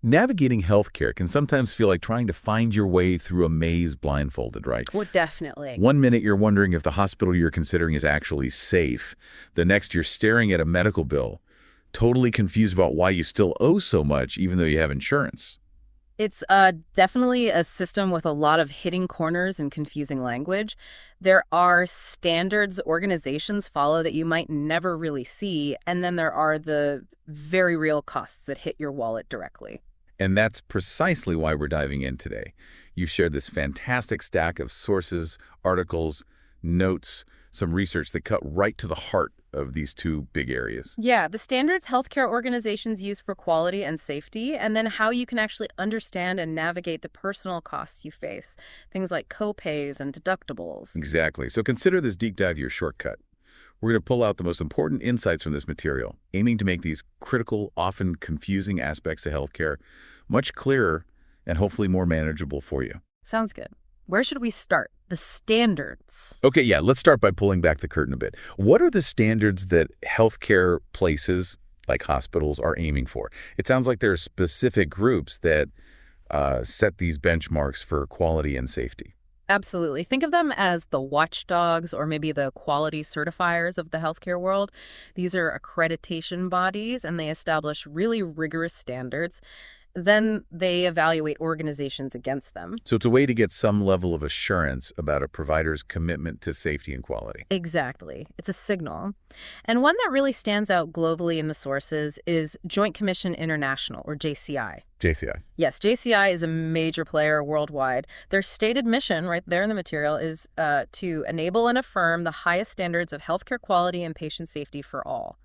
Navigating healthcare can sometimes feel like trying to find your way through a maze blindfolded, right? Well, definitely. One minute you're wondering if the hospital you're considering is actually safe. The next you're staring at a medical bill, totally confused about why you still owe so much even though you have insurance. It's definitely a system with a lot of hidden corners and confusing language. There are standards organizations follow that you might never really see, and then there are the very real costs that hit your wallet directly. And that's precisely why we're diving in today. You've shared this fantastic stack of sources, articles, notes, some research that cut right to the heart of these two big areas. Yeah, the standards healthcare organizations use for quality and safety, and then how you can actually understand and navigate the personal costs you face, things like copays and deductibles. Exactly. So consider this deep dive your shortcut. We're going to pull out the most important insights from this material, aiming to make these critical, often confusing aspects of healthcare much clearer and hopefully more manageable for you. Sounds good. Where should we start? The standards. Okay, yeah, let's start by pulling back the curtain a bit. What are the standards that healthcare places like hospitals are aiming for? It sounds like there are specific groups that set these benchmarks for quality and safety. Absolutely. Think of them as the watchdogs or maybe the quality certifiers of the healthcare world. These are accreditation bodies, and they establish really rigorous standards. Then they evaluate organizations against them. So it's a way to get some level of assurance about a provider's commitment to safety and quality. Exactly. It's a signal. And one that really stands out globally in the sources is Joint Commission International, or JCI. JCI. Yes, JCI is a major player worldwide. Their stated mission, right there in the material, is to enable and affirm the highest standards of healthcare quality and patient safety for all.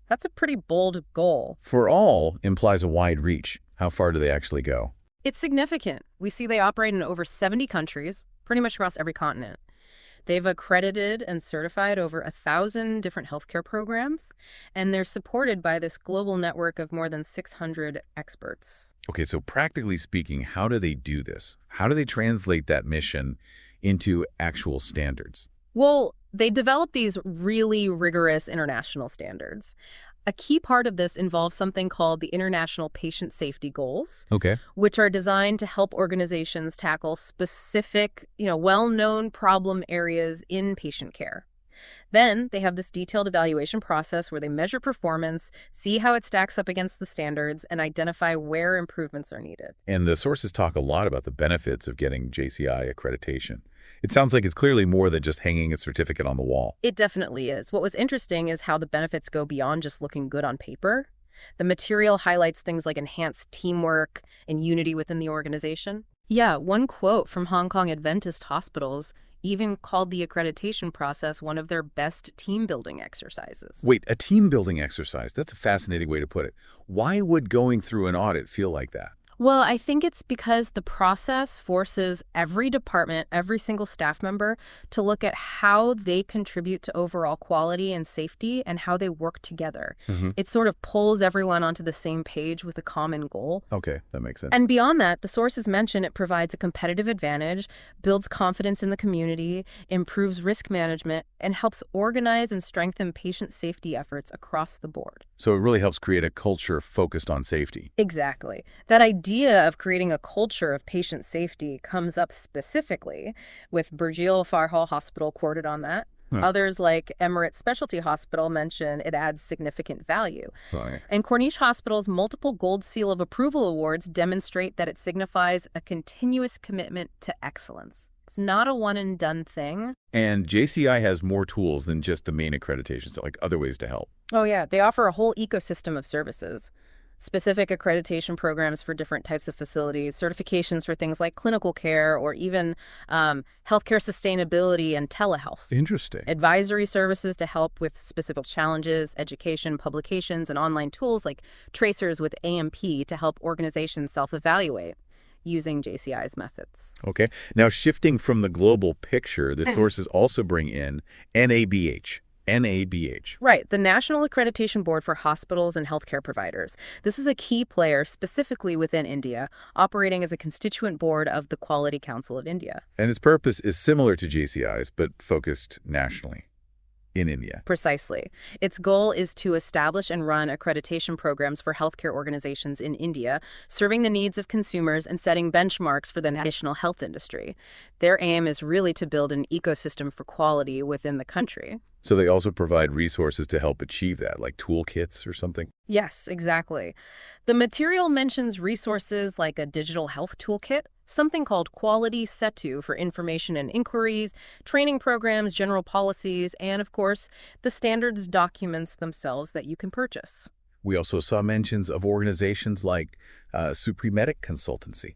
That's a pretty bold goal. For all implies a wide reach. How far do they actually go? It's significant. We see they operate in over 70 countries, pretty much across every continent. They've accredited and certified over 1,000 different healthcare programs, and they're supported by this global network of more than 600 experts. Okay, so practically speaking, how do they do this? How do they translate that mission into actual standards? Well, they develop these really rigorous international standards. A key part of this involves something called the International Patient Safety Goals, Okay. which are designed to help organizations tackle specific, well-known problem areas in patient care. Then they have this detailed evaluation process where they measure performance, see how it stacks up against the standards, and identify where improvements are needed. And the sources talk a lot about the benefits of getting JCI accreditation. It sounds like it's clearly more than just hanging a certificate on the wall. It definitely is. What was interesting is how the benefits go beyond just looking good on paper. The material highlights things like enhanced teamwork and unity within the organization. Yeah, one quote from Hong Kong Adventist hospitals even called the accreditation process one of their best team-building exercises. Wait, a team-building exercise. That's a fascinating way to put it. Why would going through an audit feel like that? Well, I think it's because the process forces every department, every single staff member, to look at how they contribute to overall quality and safety and how they work together. It sort of pulls everyone onto the same page with a common goal. Okay, that makes sense. And beyond that, the sources mention it provides a competitive advantage, builds confidence in the community, improves risk management, and helps organize and strengthen patient safety efforts across the board. So it really helps create a culture focused on safety. Exactly. That idea of creating a culture of patient safety comes up specifically with Burjeel Farhal Hospital quoted on that. Others like Emirates Specialty Hospital mention it adds significant value. Right. And Corniche Hospital's multiple Gold Seal of Approval awards demonstrate that it signifies a continuous commitment to excellence. It's not a one-and-done thing. And JCI has more tools than just the main accreditations, like other ways to help. Oh, yeah. They offer a whole ecosystem of services. Specific accreditation programs for different types of facilities, certifications for things like clinical care, or even healthcare sustainability and telehealth. Interesting. Advisory services to help with specific challenges, education, publications, and online tools like tracers with AMP to help organizations self-evaluate using JCI's methods. Okay. Now, shifting from the global picture, the sources also bring in NABH. NABH. Right, the National Accreditation Board for Hospitals and Healthcare Providers. This is a key player specifically within India, operating as a constituent board of the Quality Council of India. And its purpose is similar to JCI's, but focused nationally. in India. Precisely. Its goal is to establish and run accreditation programs for healthcare organizations in India, serving the needs of consumers and setting benchmarks for the national health industry. Their aim is really to build an ecosystem for quality within the country. So they also provide resources to help achieve that, like toolkits or something? Yes, exactly. The material mentions resources like a digital health toolkit, something called Quality Setu for information and inquiries, training programs, general policies, and, of course, the standards documents themselves that you can purchase. We also saw mentions of organizations like Supremedic Consultancy,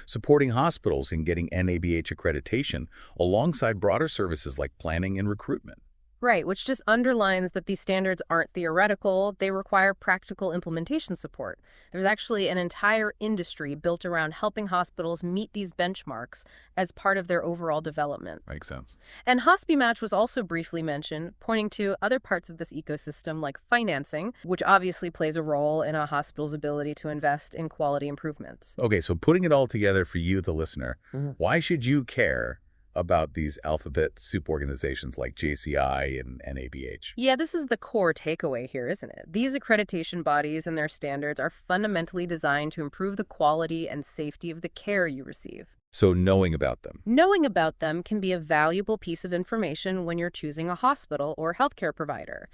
supporting hospitals in getting NABH accreditation alongside broader services like planning and recruitment. Right, which just underlines that these standards aren't theoretical, they require practical implementation support. There's actually an entire industry built around helping hospitals meet these benchmarks as part of their overall development. Makes sense. And HospiMatch was also briefly mentioned, pointing to other parts of this ecosystem like financing, which obviously plays a role in a hospital's ability to invest in quality improvements. Okay, so putting it all together for you, the listener, why should you care about these alphabet soup organizations like JCI and NABH? Yeah, this is the core takeaway here, isn't it? These accreditation bodies and their standards are fundamentally designed to improve the quality and safety of the care you receive. So knowing about them. Knowing about them can be a valuable piece of information when you're choosing a hospital or healthcare provider.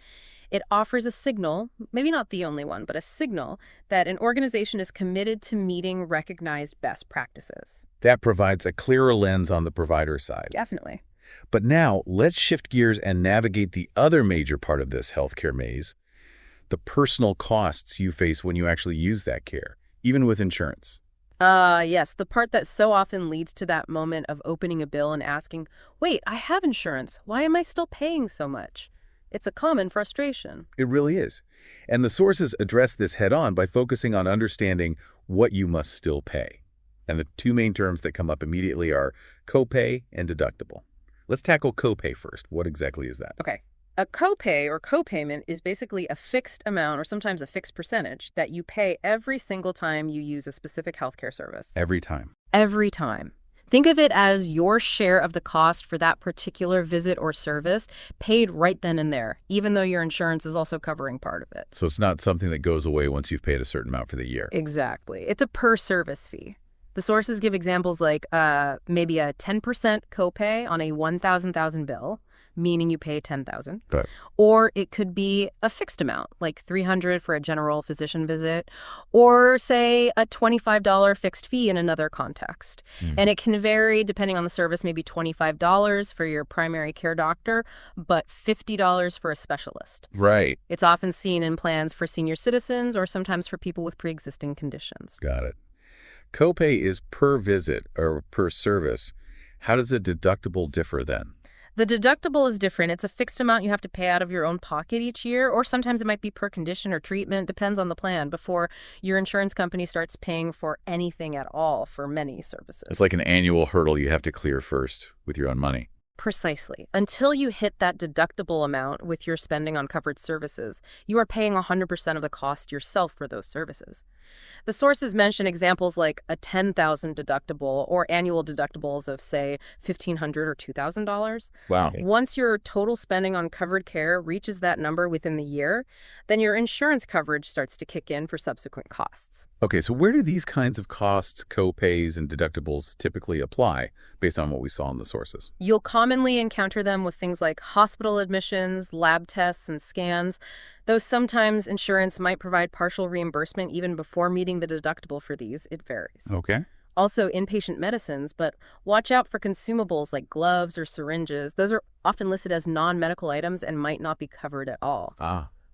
It offers a signal, maybe not the only one, but a signal that an organization is committed to meeting recognized best practices. That provides a clearer lens on the provider side. Definitely. But now, let's shift gears and navigate the other major part of this healthcare maze, the personal costs you face when you actually use that care, even with insurance. Yes, the part that so often leads to that moment of opening a bill and asking, wait, I have insurance. Why am I still paying so much? It's a common frustration. It really is. And the sources address this head-on by focusing on understanding what you must still pay. And the two main terms that come up immediately are copay and deductible. Let's tackle copay first. What exactly is that? Okay. A copay or copayment is basically a fixed amount or sometimes a fixed percentage that you pay every single time you use a specific healthcare service. Every time. Every time. Think of it as your share of the cost for that particular visit or service paid right then and there, even though your insurance is also covering part of it. So it's not something that goes away once you've paid a certain amount for the year. Exactly. It's a per service fee. The sources give examples like maybe a 10% copay on a 1,000 bill, meaning you pay $10,000. Right. Or it could be a fixed amount, like $300 for a general physician visit, or say a $25 fixed fee in another context. And it can vary depending on the service, maybe $25 for your primary care doctor, but $50 for a specialist. Right. It's often seen in plans for senior citizens or sometimes for people with pre-existing conditions. Got it. Copay is per visit or per service. How does a deductible differ then? The deductible is different. It's a fixed amount you have to pay out of your own pocket each year, or sometimes it might be per condition or treatment, depends on the plan, before your insurance company starts paying for anything at all for many services. It's like an annual hurdle you have to clear first with your own money. Precisely. Until you hit that deductible amount with your spending on covered services, you are paying 100% of the cost yourself for those services. The sources mention examples like a $10,000 deductible or annual deductibles of, say, $1,500 or $2,000. Wow. Once your total spending on covered care reaches that number within the year, then your insurance coverage starts to kick in for subsequent costs. Okay, so where do these kinds of costs, copays, and deductibles typically apply based on what we saw in the sources? You'll commonly encounter them with things like hospital admissions, lab tests, and scans, though sometimes insurance might provide partial reimbursement even before meeting the deductible for these. It varies. Okay. Also, inpatient medicines, but watch out for consumables like gloves or syringes. Those are often listed as non-medical items and might not be covered at all.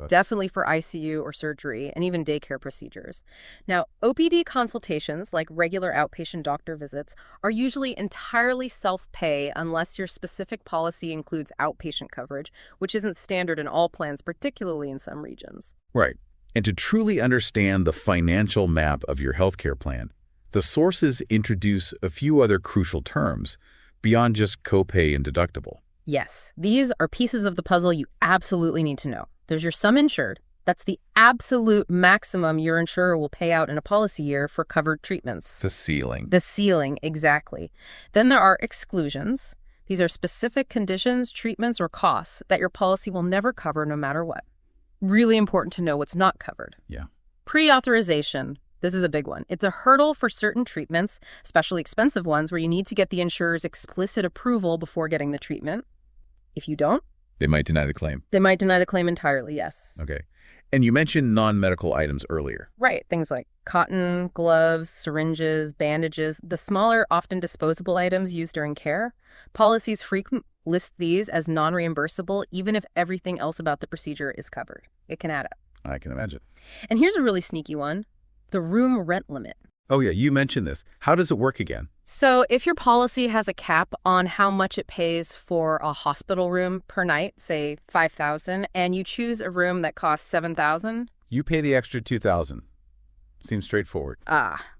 Definitely for ICU or surgery and even daycare procedures. Now, OPD consultations, like regular outpatient doctor visits, are usually entirely self-pay unless your specific policy includes outpatient coverage, which isn't standard in all plans, particularly in some regions. Right. And to truly understand the financial map of your healthcare plan, the sources introduce a few other crucial terms beyond just copay and deductible. Yes, these are pieces of the puzzle you absolutely need to know. There's your sum insured. That's the absolute maximum your insurer will pay out in a policy year for covered treatments. The ceiling. The ceiling, exactly. Then there are exclusions. These are specific conditions, treatments, or costs that your policy will never cover no matter what. Really important to know what's not covered. Yeah. Pre-authorization. This is a big one. It's a hurdle for certain treatments, especially expensive ones, where you need to get the insurer's explicit approval before getting the treatment. If you don't, They might deny the claim. they might deny the claim entirely, yes. Okay. And you mentioned non-medical items earlier. Right, things like cotton, gloves, syringes, bandages, the smaller, often disposable items used during care. Policies frequently list these as non-reimbursable, even if everything else about the procedure is covered. It can add up. I can imagine. And here's a really sneaky one. The room rent limit. Oh, yeah, you mentioned this. How does it work again? So if your policy has a cap on how much it pays for a hospital room per night, say $5,000, and you choose a room that costs $7,000, You pay the extra $2,000. Seems straightforward.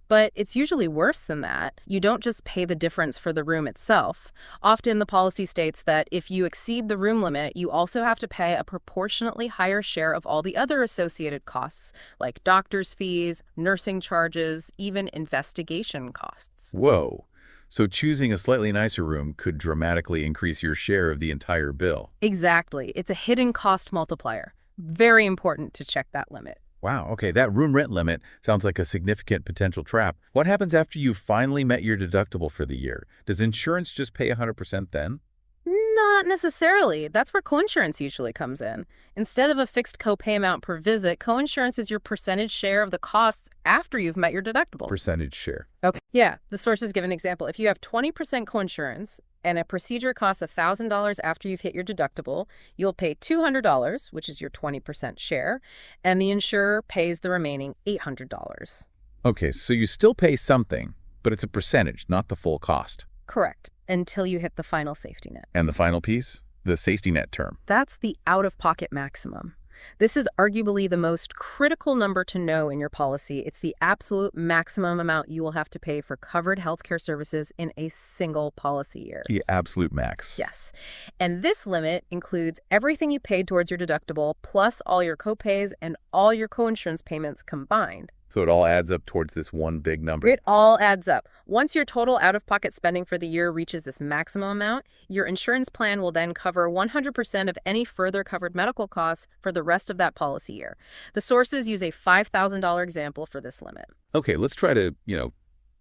but it's usually worse than that. You don't just pay the difference for the room itself. Often the policy states that if you exceed the room limit, you also have to pay a proportionately higher share of all the other associated costs, like doctor's fees, nursing charges, even investigation costs. Whoa. So choosing a slightly nicer room could dramatically increase your share of the entire bill. Exactly. It's a hidden cost multiplier. Very important to check that limit. Wow, okay, that room rent limit sounds like a significant potential trap. What happens after you've finally met your deductible for the year? Does insurance just pay 100% then? Not necessarily. That's where coinsurance usually comes in. Instead of a fixed copay amount per visit, coinsurance is your percentage share of the costs after you've met your deductible. Percentage share. Okay. Yeah, the sources give an example. If you have 20% coinsurance and a procedure costs $1,000 after you've hit your deductible, you'll pay $200, which is your 20% share, and the insurer pays the remaining $800. Okay, so you still pay something, but it's a percentage, not the full cost. Correct, until you hit the final safety net. And the final piece? The safety net term. That's the out-of-pocket maximum. This is arguably the most critical number to know in your policy. It's the absolute maximum amount you will have to pay for covered healthcare services in a single policy year. The absolute max. Yes. And this limit includes everything you paid towards your deductible, plus all your copays and all your coinsurance payments combined. So it all adds up towards this one big number. It all adds up. Once your total out-of-pocket spending for the year reaches this maximum amount, your insurance plan will then cover 100% of any further covered medical costs for the rest of that policy year. The sources use a $5,000 example for this limit. Okay, let's try to,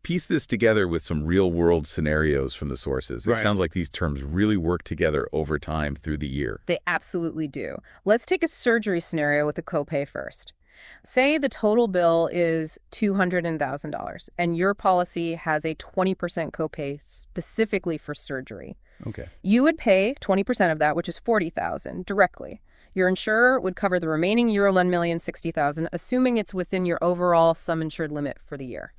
piece this together with some real-world scenarios from the sources. It sounds like these terms really work together over time through the year. They absolutely do. Let's take a surgery scenario with a copay first. Say the total bill is $200,000 and your policy has a 20% copay specifically for surgery. Okay. You would pay 20% of that, which is $40,000, directly. Your insurer would cover the remaining euro $1,060,000, assuming it's within your overall sum insured limit for the year.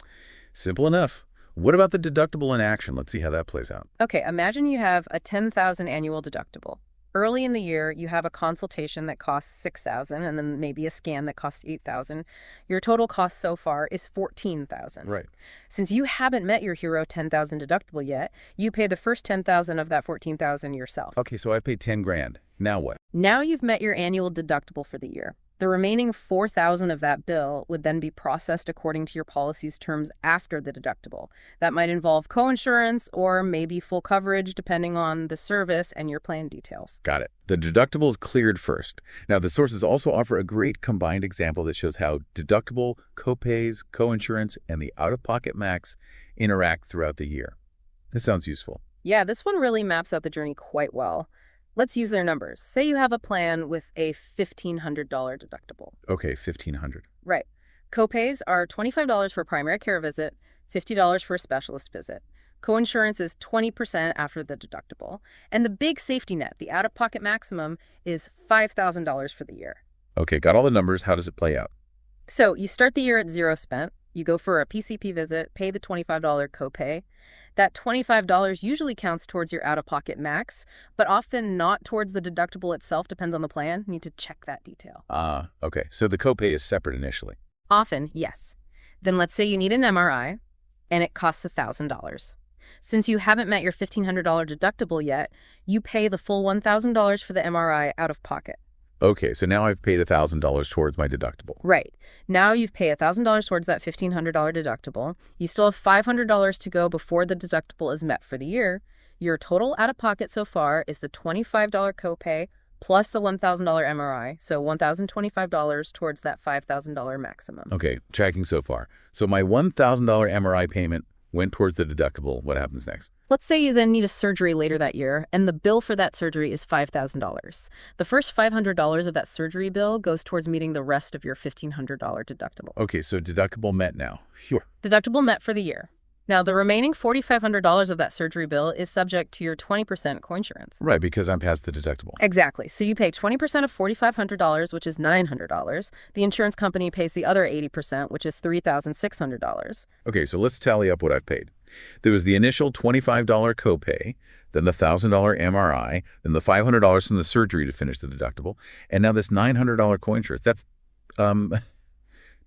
Simple enough. What about the deductible in action? Let's see how that plays out. Okay, imagine you have a $10,000 annual deductible. Early in the year, you have a consultation that costs $6,000 and then maybe a scan that costs $8,000. Your total cost so far is $14,000. Right. Since you haven't met your hero $10,000 deductible yet, you pay the first $10,000 of that $14,000 yourself. Okay, so I paid $10,000. Now what? Now you've met your annual deductible for the year. The remaining $4,000 of that bill would then be processed according to your policy's terms after the deductible. That might involve coinsurance or maybe full coverage depending on the service and your plan details. Got it. The deductible is cleared first. Now, the sources also offer a great combined example that shows how deductible, copays, coinsurance, and the out-of-pocket max interact throughout the year. This sounds useful. Yeah, this one really maps out the journey quite well. Let's use their numbers. Say you have a plan with a $1,500 deductible. Okay, $1,500. Right. Copays are $25 for a primary care visit, $50 for a specialist visit. Coinsurance is 20% after the deductible. And the big safety net, the out-of-pocket maximum, is $5,000 for the year. Okay, got all the numbers. How does it play out? So you start the year at zero spent. You go for a PCP visit, pay the $25 copay. That $25 usually counts towards your out-of-pocket max, but often not towards the deductible itself, depends on the plan. You need to check that detail. Okay. So the copay is separate initially. Often, yes. Then let's say you need an MRI, and it costs $1,000. Since you haven't met your $1,500 deductible yet, you pay the full $1,000 for the MRI out of pocket. Okay, so now I've paid $1,000 towards my deductible. Right. Now you've paid $1,000 towards that $1,500 deductible. You still have $500 to go before the deductible is met for the year. Your total out-of-pocket so far is the $25 copay plus the $1,000 MRI, so $1,025 towards that $5,000 maximum. Okay, tracking so far. So my $1,000 MRI payment went towards the deductible. What happens next? Let's say you then need a surgery later that year, and the bill for that surgery is $5,000. The first $500 of that surgery bill goes towards meeting the rest of your $1,500 deductible. Okay, so deductible met now. Phew. Deductible met for the year. Now, the remaining $4,500 of that surgery bill is subject to your 20% coinsurance. Right, because I'm past the deductible. Exactly. So you pay 20% of $4,500, which is $900. The insurance company pays the other 80%, which is $3,600. Okay, so let's tally up what I've paid. There was the initial $25 copay, then the $1,000 MRI, then the $500 from the surgery to finish the deductible, and now this $900 coinsurance. That's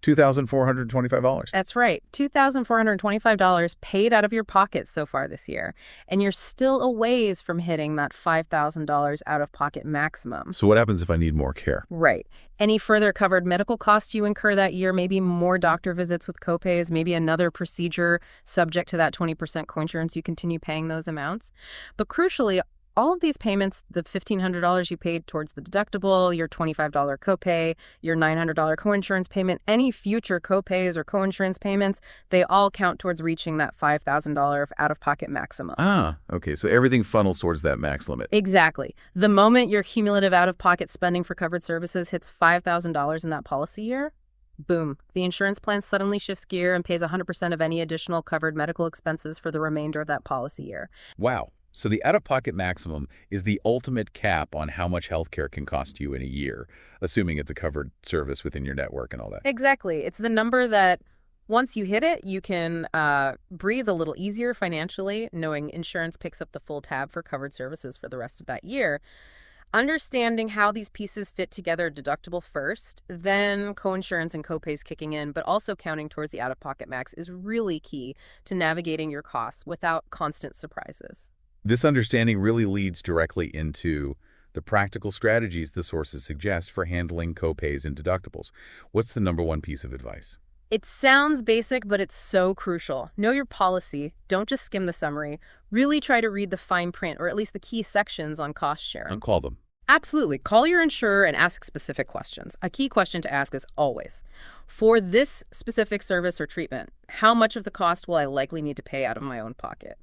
$2,425. That's right. $2,425 paid out of your pocket so far this year. And you're still a ways from hitting that $5,000 out-of-pocket maximum. So what happens if I need more care? Right. Any further covered medical costs you incur that year, maybe more doctor visits with copays, maybe another procedure subject to that 20% coinsurance, you continue paying those amounts. But crucially, all of these payments, the $1,500 you paid towards the deductible, your $25 copay, your $900 coinsurance payment, any future copays or coinsurance payments, they all count towards reaching that $5,000 out-of-pocket maximum. Ah, okay, so everything funnels towards that max limit. Exactly. The moment your cumulative out-of-pocket spending for covered services hits $5,000 in that policy year, boom, the insurance plan suddenly shifts gear and pays 100% of any additional covered medical expenses for the remainder of that policy year. Wow. So the out-of-pocket maximum is the ultimate cap on how much healthcare can cost you in a year, assuming it's a covered service within your network and all that. Exactly. It's the number that once you hit it, you can breathe a little easier financially, knowing insurance picks up the full tab for covered services for the rest of that year. Understanding how these pieces fit together, deductible first, then coinsurance and copays kicking in, but also counting towards the out-of-pocket max is really key to navigating your costs without constant surprises. This understanding really leads directly into the practical strategies the sources suggest for handling copays and deductibles. What's the number one piece of advice? It sounds basic, but it's so crucial. Know your policy. Don't just skim the summary. Really try to read the fine print, or at least the key sections on cost sharing. And call them. Absolutely. Call your insurer and ask specific questions. A key question to ask is always, for this specific service or treatment, how much of the cost will I likely need to pay out of my own pocket?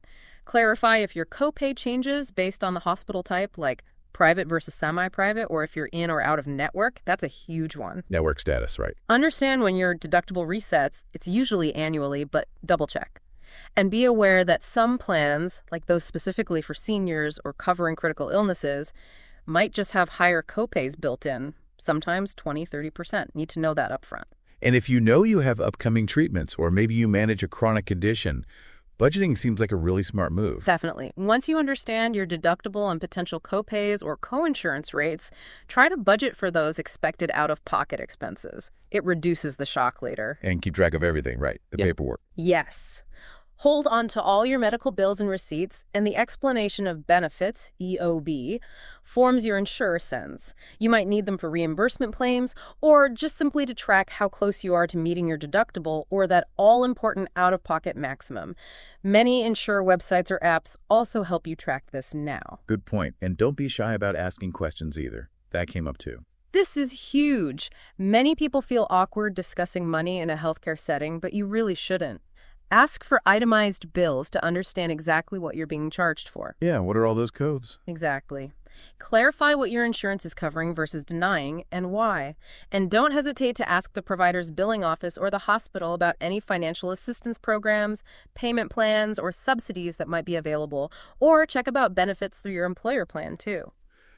Clarify if your copay changes based on the hospital type, like private versus semi-private, or if you're in or out of network. That's a huge one. Network status, right. Understand when your deductible resets. It's usually annually, but double check. And be aware that some plans, like those specifically for seniors or covering critical illnesses, might just have higher copays built in, sometimes 20-30%. Need to know that up front. And if you know you have upcoming treatments, or maybe you manage a chronic condition, budgeting seems like a really smart move. Definitely. Once you understand your deductible and potential copays or coinsurance rates, try to budget for those expected out-of-pocket expenses. It reduces the shock later. And keep track of everything, right? The paperwork. Yes. Hold on to all your medical bills and receipts, and the explanation of benefits, EOB, forms your insurer sends. You might need them for reimbursement claims, or just simply to track how close you are to meeting your deductible or that all-important out-of-pocket maximum. Many insurer websites or apps also help you track this now. Good point. And don't be shy about asking questions either. That came up too. This is huge. Many people feel awkward discussing money in a healthcare setting, but you really shouldn't. Ask for itemized bills to understand exactly what you're being charged for. Yeah, what are all those codes? Exactly. Clarify what your insurance is covering versus denying and why. And don't hesitate to ask the provider's billing office or the hospital about any financial assistance programs, payment plans, or subsidies that might be available, or check about benefits through your employer plan, too.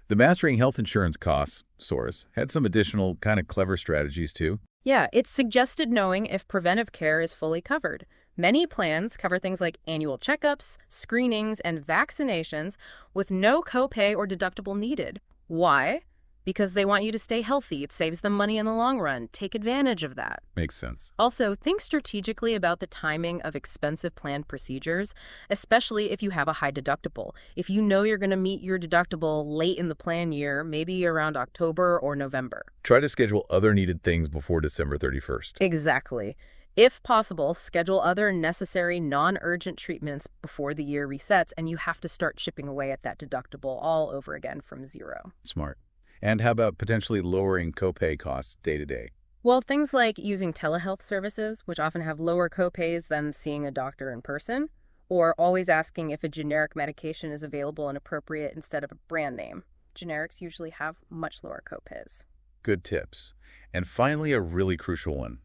The Mastering Health Insurance Costs source had some additional kind of clever strategies, too. Yeah, it's suggested knowing if preventive care is fully covered. Many plans cover things like annual checkups, screenings, and vaccinations with no copay or deductible needed. Why? Because they want you to stay healthy. It saves them money in the long run. Take advantage of that. Makes sense. Also, think strategically about the timing of expensive planned procedures, especially if you have a high deductible. If you know you're going to meet your deductible late in the plan year, maybe around October or November. Try to schedule other needed things before December 31st. Exactly. If possible, schedule other necessary non-urgent treatments before the year resets, and you have to start chipping away at that deductible all over again from zero. Smart. And how about potentially lowering copay costs day to day? Well, things like using telehealth services, which often have lower copays than seeing a doctor in person, or always asking if a generic medication is available and appropriate instead of a brand name. Generics usually have much lower copays. Good tips. And finally, a really crucial one.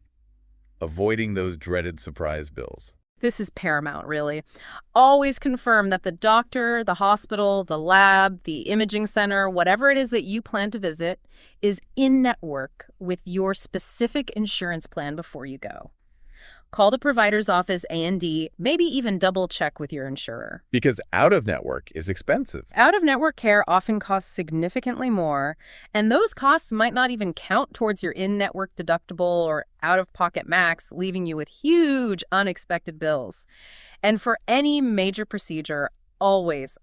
Avoiding those dreaded surprise bills. This is paramount, really. Always confirm that the doctor, the hospital, the lab, the imaging center, whatever it is that you plan to visit, is in network with your specific insurance plan before you go. Call the provider's office A&D, maybe even double check with your insurer. Because out-of-network is expensive. Out-of-network care often costs significantly more, and those costs might not even count towards your in-network deductible or out-of-pocket max, leaving you with huge unexpected bills. And for any major procedure, always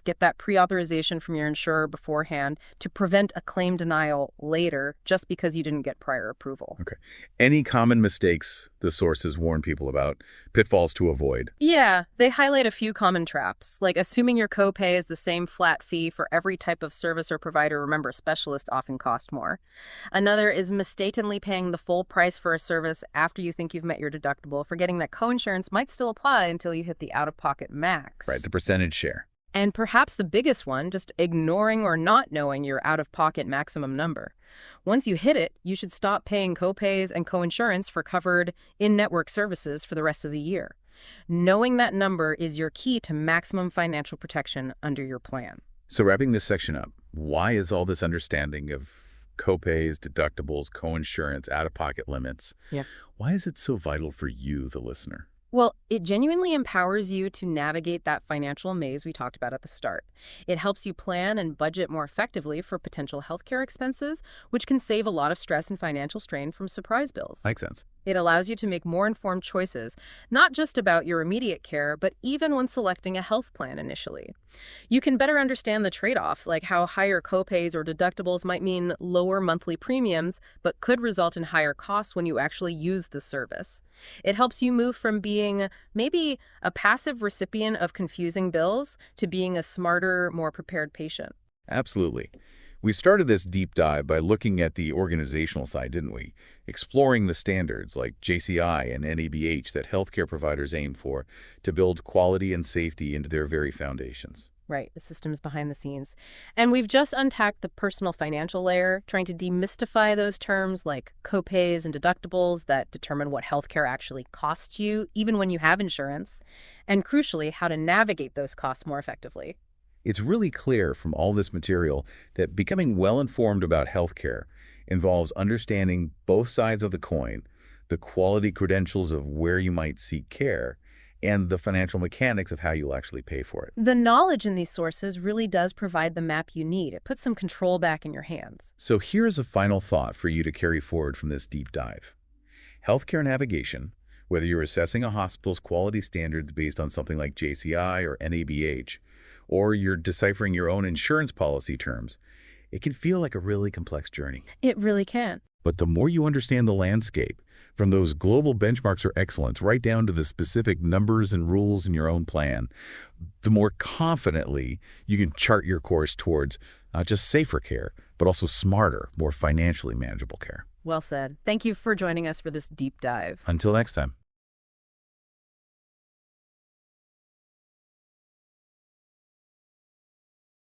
get that pre-authorization from your insurer beforehand to prevent a claim denial later just because you didn't get prior approval. Okay. Any common mistakes the sources warn people about, pitfalls to avoid? Yeah, they highlight a few common traps, like assuming your copay is the same flat fee for every type of service or provider. Remember, specialists often cost more. Another is mistakenly paying the full price for a service after you think you've met your deductible, forgetting that coinsurance might still apply until you hit the out-of-pocket max. Right, the percentage share. And perhaps the biggest one, just ignoring or not knowing your out-of-pocket maximum number. Once you hit it, you should stop paying copays and coinsurance for covered in-network services for the rest of the year. Knowing that number is your key to maximum financial protection under your plan. So wrapping this section up, why is all this understanding of copays, deductibles, coinsurance, out-of-pocket limits, why is it so vital for you, the listener? Well, it genuinely empowers you to navigate that financial maze we talked about at the start. It helps you plan and budget more effectively for potential healthcare expenses, which can save a lot of stress and financial strain from surprise bills. Makes sense. It allows you to make more informed choices, not just about your immediate care, but even when selecting a health plan initially. You can better understand the trade-off, like how higher copays or deductibles might mean lower monthly premiums, but could result in higher costs when you actually use the service. It helps you move from being maybe a passive recipient of confusing bills to being a smarter, more prepared patient. Absolutely. We started this deep dive by looking at the organizational side, didn't we? Exploring the standards like JCI and NABH that healthcare providers aim for to build quality and safety into their very foundations. Right, the systems behind the scenes. And we've just unpacked the personal financial layer, trying to demystify those terms like copays and deductibles that determine what healthcare actually costs you, even when you have insurance, and crucially, how to navigate those costs more effectively. It's really clear from all this material that becoming well-informed about healthcare involves understanding both sides of the coin, the quality credentials of where you might seek care, and the financial mechanics of how you'll actually pay for it. The knowledge in these sources really does provide the map you need. It puts some control back in your hands. So here's a final thought for you to carry forward from this deep dive. Healthcare navigation, whether you're assessing a hospital's quality standards based on something like JCI or NABH, or you're deciphering your own insurance policy terms, it can feel like a really complex journey. It really can. But the more you understand the landscape, from those global benchmarks for excellence right down to the specific numbers and rules in your own plan, the more confidently you can chart your course towards not just safer care, but also smarter, more financially manageable care. Well said. Thank you for joining us for this deep dive. Until next time.